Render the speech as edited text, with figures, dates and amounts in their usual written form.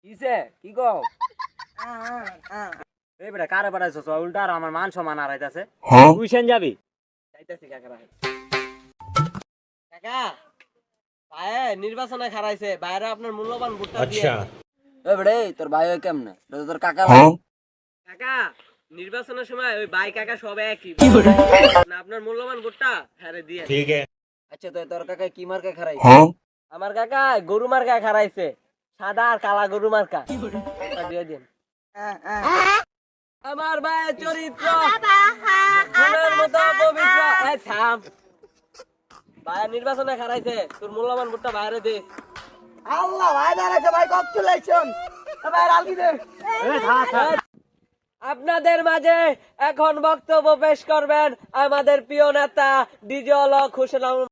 কিসে কি গো এই বেটা কারে পাঠাইছস উল্টা আর আমার মান সম্মান হারাইতাছে তুই সেন যাবি যাইতাছি কাকা কাকা ভাই নির্বাচনে খারাইছে বাইরে আপনার মূল্যবান ভোটটা দিয়ে এই বেটা তোর ভাই কেমনে তোর কাকা কাকা নির্বাচনের সময় ওই ভাই কাকা সব একই না আপনার মূল্যবান ভোটটা হারে দিয়ে ঠিক আছে আচ্ছা তো তোর কাকা কি মার্কা খারাইছে আমার কাকা গরু মার্কা খারাইছে সাদা আর কালা গরু মার্কা ওটা দিয়ে দিন আমার ভাইয়ের চরিত্র ফুলের মতো পবিত্র এই থাম ভাই নির্বাচনে খারাইছে তোর মূল্যবান ভোটটা বাইরে দে আল্লাহ ভাই দাঁড়াইছে ভাই কংগ্রেচুলেশন ভাই রালকি দে আপনাদের মাঝে এখন বক্তব্য পেশ করবেন আমাদের প্রিয় নেতা ডিজে খুশনাম